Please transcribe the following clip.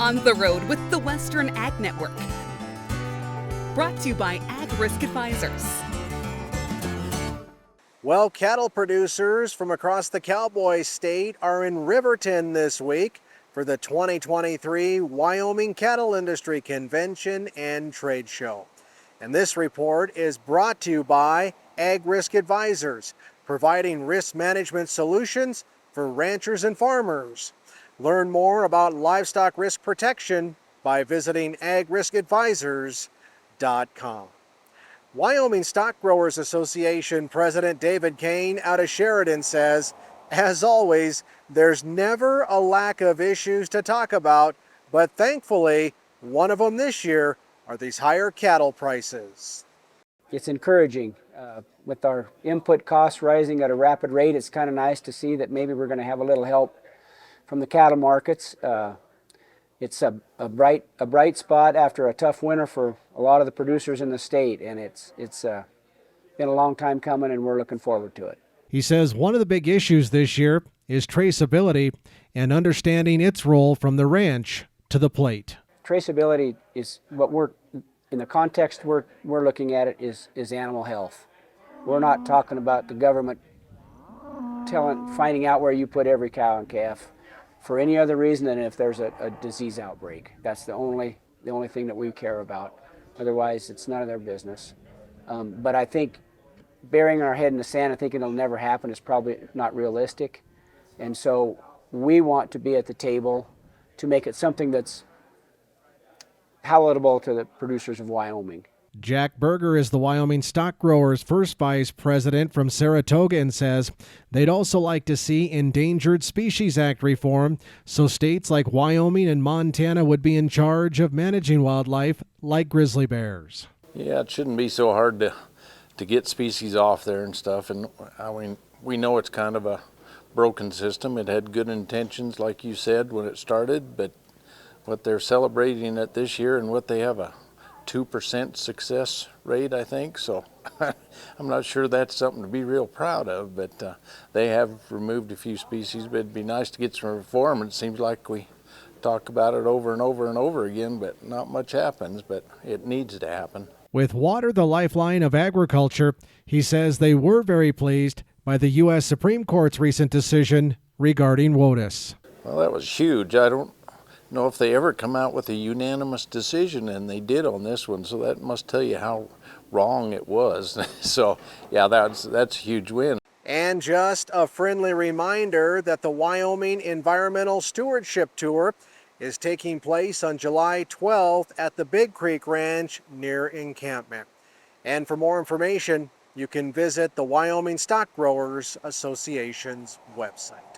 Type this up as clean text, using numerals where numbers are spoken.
On the road with the Western Ag Network. Brought to you by Ag Risk Advisors. Well, cattle producers from across the Cowboy State are in Riverton this week for the 2023 Wyoming Cattle Industry Convention and Trade Show. And this report is brought to you by Ag Risk Advisors, providing risk management solutions for ranchers and farmers. Learn more about livestock risk protection by visiting agriskadvisors.com. Wyoming Stock Growers Association President David Kane out of Sheridan says, as always, there's never a lack of issues to talk about, but thankfully, one of them this year are these higher cattle prices. It's encouraging. With our input costs rising at a rapid rate, it's kind of nice to see that maybe we're going to have a little help from the cattle markets. It's a bright spot after a tough winter for a lot of the producers in the state, and it's been a long time coming, and we're looking forward to it. He says one of the big issues this year is traceability and understanding its role from the ranch to the plate. Traceability is what we're, in the context we're looking at it, is animal health. We're not talking about the government finding out where you put every cow and calf for any other reason than if there's a disease outbreak. That's the only thing that we care about. Otherwise, it's none of their business. But I think burying our head in the sand and thinking it'll never happen is probably not realistic. And so we want to be at the table to make it something that's palatable to the producers of Wyoming. Jack Berger is the Wyoming Stock Growers' first vice president from Saratoga and says they'd also like to see Endangered Species Act reform so states like Wyoming and Montana would be in charge of managing wildlife like grizzly bears. Yeah, it shouldn't be so hard to get species off there and stuff. And I mean, we know it's kind of a broken system. It had good intentions, like you said, when it started, but what they're celebrating it this year and what they have a 2% success rate, I think. So I'm not sure that's something to be real proud of, but they have removed a few species, but it'd be nice to get some reform. It seems like we talk about it over and over and over again, but not much happens, but it needs to happen. With water the lifeline of agriculture, he says they were very pleased by the U.S. Supreme Court's recent decision regarding WOTUS. Well, that was huge. I don't know if they ever come out with a unanimous decision, and they did on this one, so that must tell you how wrong it was. So yeah, that's a huge win. And just a friendly reminder that the Wyoming Environmental Stewardship Tour is taking place on July 12th at the Big Creek Ranch near Encampment. And for more information, you can visit the Wyoming Stock Growers Association's website.